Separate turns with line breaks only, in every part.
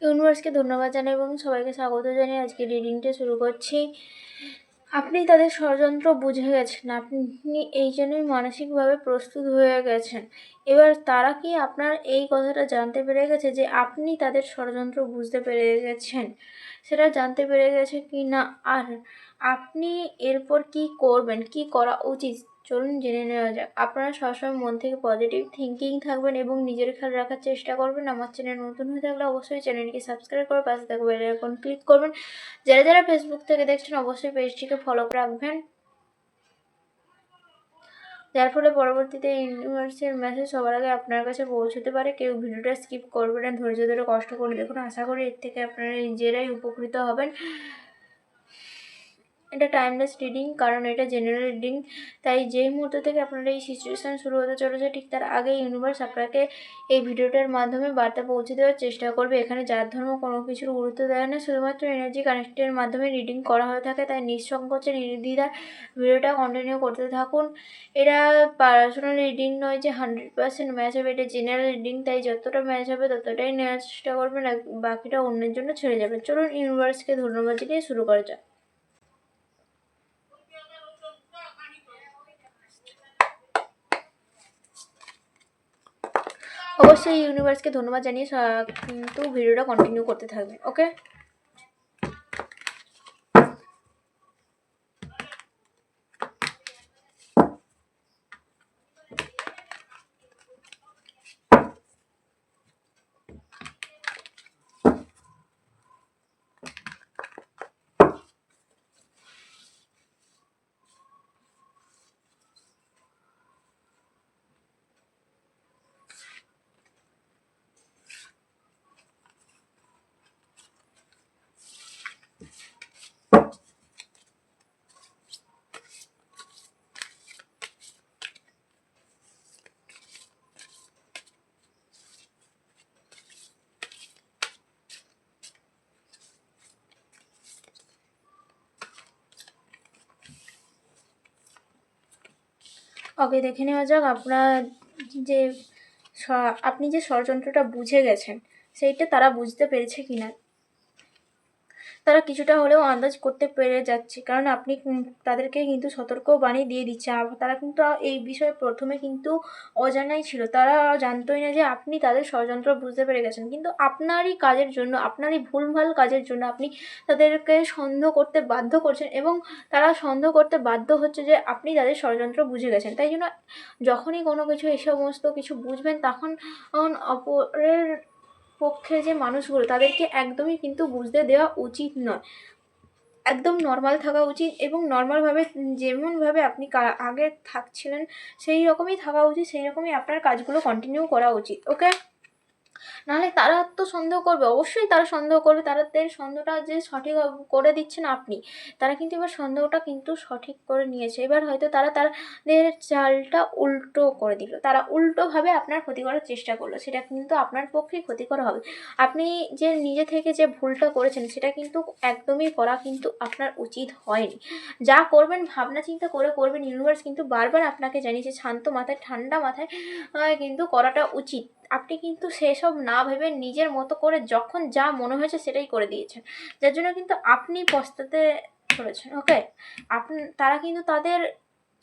ইউনিভার্সকে ধন্যবাদ জানাই এবং সবাইকে স্বাগত জানিয়ে আজকে রিডিংটা শুরু করছি। আপনি তাদের ষড়যন্ত্র বুঝে গেছেন, আপনি এই জন্যই মানসিকভাবে প্রস্তুত হয়ে গেছেন। এবার তারা কি আপনার এই কথাটা জানতে পেরে গেছে যে আপনি তাদের ষড়যন্ত্র বুঝতে পেরে গেছেন, সেটা জানতে পেরে গেছে কি না, আর আপনি এরপর কি করবেন, কি করা উচিত, চলুন জেনে নেওয়া যাক। আপনারা সবসময় মন থেকে পজিটিভ থিঙ্কিং থাকবেন এবং নিজের খেয়াল রাখার চেষ্টা করবেন। আমার চ্যানেল নতুন হয়ে থাকলে অবশ্যই চ্যানেলটিকে সাবস্ক্রাইব করে পাশে থাকা বেল আইকন ক্লিক করবেন। যারা যারা ফেসবুক থেকে দেখছেন অবশ্যই পেজটিকে ফলো করে রাখবেন, যার ফলে পরবর্তীতে ইউনিভার্সের মেসেজ সবার আগে আপনার কাছে পৌঁছতে পারে। কেউ ভিডিওটা স্কিপ করবেন না, ধৈর্য ধরে কষ্ট করে দেখুন। আশা করি এর থেকে আপনারা নিজেরাই উপকৃত হবেন। এটা টাইমলেস রিডিং, কারণ এটা জেনারেল রিডিং, তাই যেই মুহূর্ত থেকে আপনার এই সিচুয়েশান শুরু হতে চলেছে ঠিক তার আগে ইউনিভার্স আপনাকে এই ভিডিওটার মাধ্যমে বার্তা পৌঁছে দেওয়ার চেষ্টা করবে। এখানে জাত ধর্ম কোনো কিছুর গুরুত্ব দেয় না, শুধুমাত্র এনার্জি কানেক্টের মাধ্যমে রিডিং করা হয়ে থাকে। তাই নিঃসংকোচে নির্দ্বিধায় ভিডিওটা কন্টিনিউ করতে থাকুন। এটা পার্সোনাল রিডিং নয় যে 100% ম্যাচ হবে, এটা জেনারেল রিডিং, তাই যতটা ম্যাচ হবে ততটাই নেওয়ার চেষ্টা করবেন, আর বাকিটা অন্যের জন্য ছেড়ে যাবেন। চলুন ইউনিভার্সকে ধন্যবাদ জানিয়ে শুরু করা যাক। অবশ্যই ইউনিভার্সকে ধন্যবাদ জানিয়ে কিন্তু ভিডিওটা কন্টিনিউ করতে থাকবেন, ওকে। ওকে, দেখে নেওয়া যাক যে আপনি যে ষড়যন্ত্রটা বুঝে গেছেন সেইটা তারা বুঝতে পেরেছে কিনা। তারা কিছুটা হলেও আন্দাজ করতে পেরে যাচ্ছে, কারণ আপনি তাদেরকে কিন্তু সতর্ক বাণী দিয়ে দিচ্ছে। তারা কিন্তু এই বিষয়ে প্রথমে কিন্তু অজানাই ছিল, তারা জানতোই না যে আপনি তাদের ষড়যন্ত্র বুঝতে পেরে গেছেন। কিন্তু আপনারই কাজের জন্য, আপনারই ভুলভাল কাজের জন্য আপনি তাদেরকে সন্দেহ করতে বাধ্য করছেন, এবং তারা সন্দেহ করতে বাধ্য হচ্ছে যে আপনি তাদের ষড়যন্ত্র বুঝে গেছেন। তাই জন্য যখনই কোনো কিছু এই সমস্ত কিছু বুঝবেন, তখন অপরের পক্ষে যে মানুষগুলো তাদেরকে একদমই কিন্তু বুঝতে দেওয়া উচিত নয়। একদম নর্মাল থাকা উচিত, এবং নর্মালভাবে যেমনভাবে আপনি আগে থাকছিলেন সেই রকমই থাকা উচিত, সেই রকমই আপনার কাজগুলো কন্টিনিউ করা উচিত, ওকে। নাহলে তারা তো সন্দেহ করবে, অবশ্যই তারা সন্দেহ করবে। তাদের সন্দেহটা যে সঠিক করে দিচ্ছেন আপনি, তারা কিন্তু এবার সন্দেহটা কিন্তু সঠিক করে নিয়েছে। এবার হয়তো তারা তাদের চালটা উল্টো করে দিল, তারা উল্টোভাবে আপনার ক্ষতি করার চেষ্টা করলো, সেটা কিন্তু আপনার পক্ষেই ক্ষতিকর হবে। আপনি যে নিজে থেকে যে ভুলটা করেছেন সেটা কিন্তু একদমই করা কিন্তু আপনার উচিত হয়নি। যা করবেন ভাবনা চিন্তা করে করবেন। ইউনিভার্স কিন্তু বারবার আপনাকে জানিয়েছে শান্ত মাথায়, ঠান্ডা মাথায় কিন্তু করাটা উচিত। আপনি কিন্তু সেসব না ভেবে নিজের মতো করে যখন যা মনে হয়েছে সেটাই করে দিয়েছেন, যার জন্য কিন্তু আপনি পস্তাতে চলেছেন, ওকে। তারা কিন্তু তাদের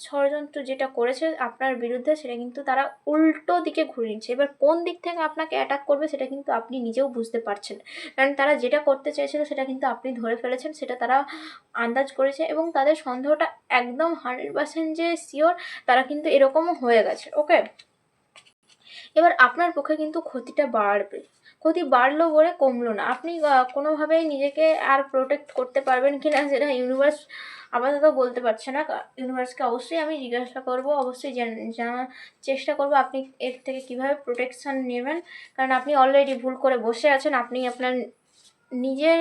ষড়যন্ত্র যেটা করেছে আপনার বিরুদ্ধে, সেটা কিন্তু তারা উল্টো দিকে ঘুরিয়ে নিচ্ছে। এবার কোন দিক থেকে আপনাকে অ্যাটাক করবে সেটা কিন্তু আপনি নিজেও বুঝতে পারছেন, কারণ তারা যেটা করতে চেয়েছিল সেটা কিন্তু আপনি ধরে ফেলেছেন, সেটা তারা আন্দাজ করেছে, এবং তাদের সন্দেহটা একদম 100% যে শিওর, তারা কিন্তু এরকমও হয়ে গেছে, ওকে। এবার আপনার পক্ষে কিন্তু ক্ষতিটা বাড়বে, ক্ষতি বাড়লো বলে কমলো না। আপনি কোনোভাবেই নিজেকে আর প্রোটেক্ট করতে পারবেন কি না সেটা ইউনিভার্স আপাতত বলতে পারছে না। ইউনিভার্সকে অবশ্যই আমি জিজ্ঞাসা করব, অবশ্যই জানার চেষ্টা করব আপনি এর থেকে কীভাবে প্রোটেকশান নেবেন, কারণ আপনি অলরেডি ভুল করে বসে আছেন। আপনি আপনার নিজের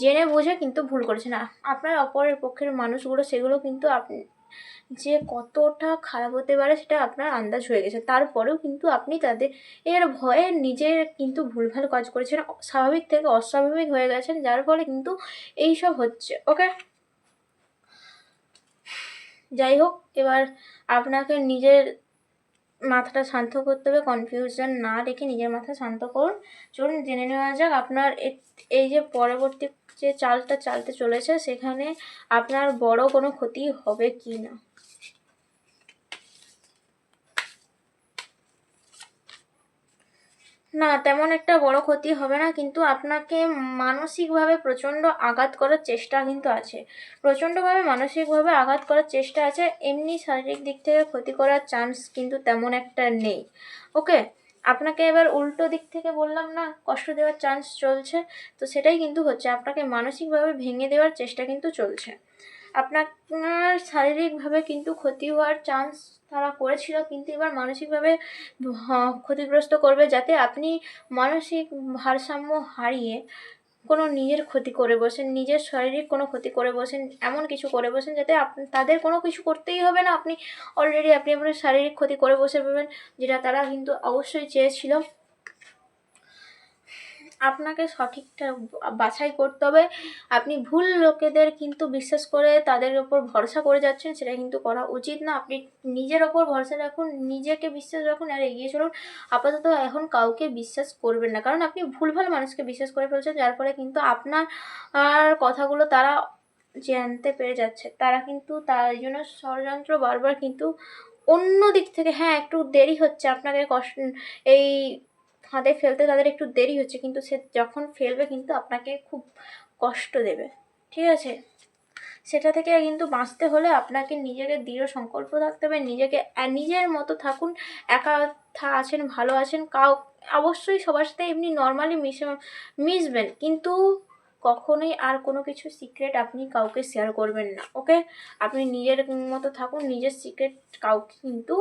জেনে বুঝে কিন্তু ভুল করেছেন। আপনার অপরের পক্ষের মানুষগুলো সেগুলো কিন্তু আপনি যে কতটা খারাপ হতে পারে সেটা আপনার আন্দাজ হয়ে গেছে, তারপরেও কিন্তু আপনি তাদের ভয়ে নিজের কিন্তু ভুলভাল কাজ করেছেন, স্বাভাবিক থেকে অস্বাভাবিক হয়ে গেছেন, যার ফলে কিন্তু এইসব হচ্ছে, ওকে। যাই হোক, এবার আপনাকে নিজের মাথাটা শান্ত করতে হবে, কনফিউশন না রেখে নিজের মাথা শান্ত করুন। চলুন জেনে নেওয়া যাক আপনার এই যে পরবর্তী যে চালটা চালতে চলেছে সেখানে আপনার বড় কোনো ক্ষতি হবে কি না। না, তেমন একটা বড় ক্ষতি হবে না, কিন্তু আপনাকে মানসিকভাবে প্রচণ্ড আঘাত করার চেষ্টা কিন্তু আছে, প্রচণ্ডভাবে মানসিকভাবে আঘাত করার চেষ্টা আছে। এমনি শারীরিক দিক থেকে ক্ষতি করার চান্স কিন্তু তেমন একটা নেই। ওকে, আপনাকে এবার উল্টো দিক থেকে বললাম না, কষ্ট দেওয়ার চান্স চলছে, তো সেটাই কিন্তু হচ্ছে, আপনাকে মানসিকভাবে ভেঙে দেওয়ার চেষ্টা কিন্তু চলছে। আপনার শারীরিকভাবে কিন্তু ক্ষতি হওয়ার চান্স তারা করেছিল, কিন্তু এবার মানসিকভাবে ক্ষতিগ্রস্ত করবে, যাতে আপনি মানসিক ভারসাম্য হারিয়ে কোনো নিজের ক্ষতি করে বসেন, নিজের শারীরিক কোনো ক্ষতি করে বসেন, এমন কিছু করে বসেন যাতে তাদের কোনো কিছু করতেই হবে না, আপনি অলরেডি আপনার শারীরিক ক্ষতি করে বসে পাবেন, যেটা তারা কিন্তু অবশ্যই চেয়েছিল। আপনাকে সঠিকটা বাছাই করতে হবে। আপনি ভুল লোকেদের কিন্তু বিশ্বাস করে তাদের ওপর ভরসা করে যাচ্ছেন, সেটা কিন্তু করা উচিত না। আপনি নিজের ওপর ভরসা রাখুন, নিজেকে বিশ্বাস রাখুন আর এগিয়ে চলুন। আপাতত এখন কাউকে বিশ্বাস করবেন না, কারণ আপনি ভুলভাল মানুষকে বিশ্বাস করে ফেলছেন, যার ফলে কিন্তু আপনার কথাগুলো তারা জানতে পেরে যাচ্ছে। তারা কিন্তু তার জন্য ষড়যন্ত্র বারবার কিন্তু অন্য দিক থেকে, হ্যাঁ একটু দেরি হচ্ছে আপনাকে এই ফাঁদে ফেলতে, তাদের একটু দেরি হচ্ছে, কিন্তু সে যখন ফেলবে কিন্তু আপনাকে খুব কষ্ট দেবে, ঠিক আছে? সেটা থেকে কিন্তু বাঁচতে হলে আপনাকে নিজেকে দৃঢ় সংকল্প থাকতে হবে, নিজেকে নিজের মতো থাকুন। একা আছেন, ভালো আছেন, অবশ্যই সবার সাথে এমনি নর্মালি মিশবেন, কিন্তু কখনোই আর কোনো কিছু সিক্রেট আপনি কাউকে শেয়ার করবেন না। ওকে, আপনি নিজের মতো থাকুন, নিজের সিক্রেট কাউকে কিন্তু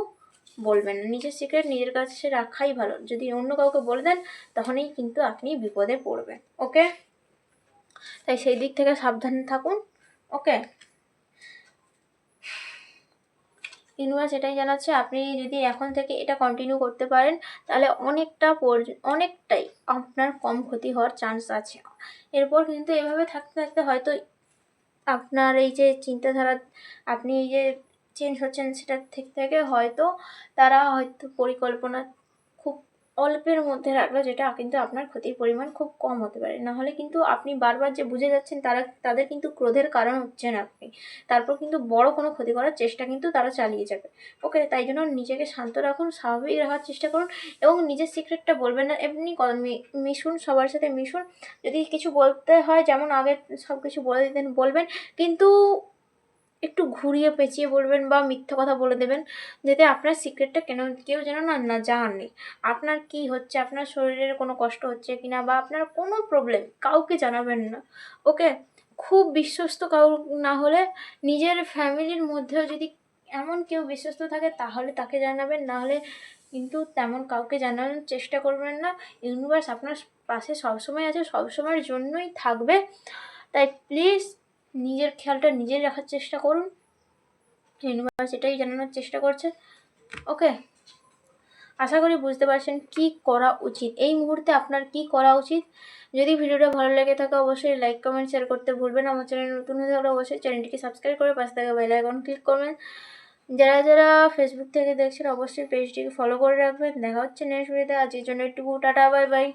বলবেন না, নিজের সিক্রেট নিজের কাছে রাখাই ভালো। যদি অন্য কাউকে বলে দেন তখনই কিন্তু আপনি বিপদে পড়বেন। ওকে, তাই সেই দিক থেকে সাবধানে থাকুন। ওকে, ইউনিভার্স এটাই জানাচ্ছে, আপনি যদি এখন থেকে এটা কন্টিনিউ করতে পারেন তাহলে অনেকটাই আপনার কম ক্ষতি হওয়ার চান্স আছে। এরপর কিন্তু এভাবে থাকতে থাকতে হয়তো আপনার এই যে চিন্তাধারা, আপনি এই যে চেঞ্জ হচ্ছেন সেটা থেকে হয়তো তারা হয়তো পরিকল্পনা খুব অল্পের মধ্যে রাখলো, যেটা কিন্তু আপনার ক্ষতির পরিমাণ খুব কম হতে পারে। নাহলে কিন্তু আপনি বারবার যে বুঝে যাচ্ছেন তাদের কিন্তু ক্রোধের কারণ হচ্ছেন আপনি, তারপর কিন্তু বড় কোনো ক্ষতি করার চেষ্টা কিন্তু তারা চালিয়ে যাবে। ওকে, তাই জন্য নিজেকে শান্ত রাখুন, স্বাভাবিক রাখার চেষ্টা করুন, এবং নিজের সিক্রেটটা বলবেন না, এমনি মিশুন, সবার সাথে মিশুন। যদি কিছু বলতে হয় যেমন আগে সব কিছু বলে দিতেন বলবেন, কিন্তু একটু ঘুরিয়ে পেঁচিয়ে বলবেন বা মিথ্যা কথা বলে দেবেন, যাতে আপনার সিক্রেটটা কেউ যেন না জানে আপনার কি হচ্ছে, আপনার শরীরের কোনো কষ্ট হচ্ছে কিনা বা আপনার কোনো প্রবলেম কাউকে জানাবেন না। ওকে, খুব বিশ্বস্ত কাউ না হলে নিজের ফ্যামিলির মধ্যেও যদি এমন কেউ বিশ্বস্ত থাকে তাহলে তাকে জানাবেন, নাহলে কিন্তু তেমন কাউকে জানানোর চেষ্টা করবেন না। ইউনিভার্স আপনার পাশে সবসময় আছে, সবসময়ের জন্যই থাকবে, তাই প্লিজ নিজের খেয়ালটা নিজেই রাখার চেষ্টা করুন। ইউনিভার্স এটাই জানানোর চেষ্টা করছে। ওকে, আশা করি বুঝতে পারছেন কি করা উচিত, এই মুহূর্তে আপনার কি করা উচিত। যদি ভিডিওটা ভালো লেগে থাকে অবশ্যই লাইক কমেন্ট শেয়ার করতে ভুলবেন। আমার চ্যানেল নতুন হয়ে থাকলে অবশ্যই চ্যানেলটিকে সাবস্ক্রাইব করে পাশে থাকা বেল আইকন ক্লিক করবেন। যারা যারা ফেসবুক থেকে দেখছেন অবশ্যই পেজটিকে ফলো করে রাখবেন। দেখা হচ্ছে নেক্সট ভিডিওতে, আজকের জন্য একটু টাটা, বাই বাই।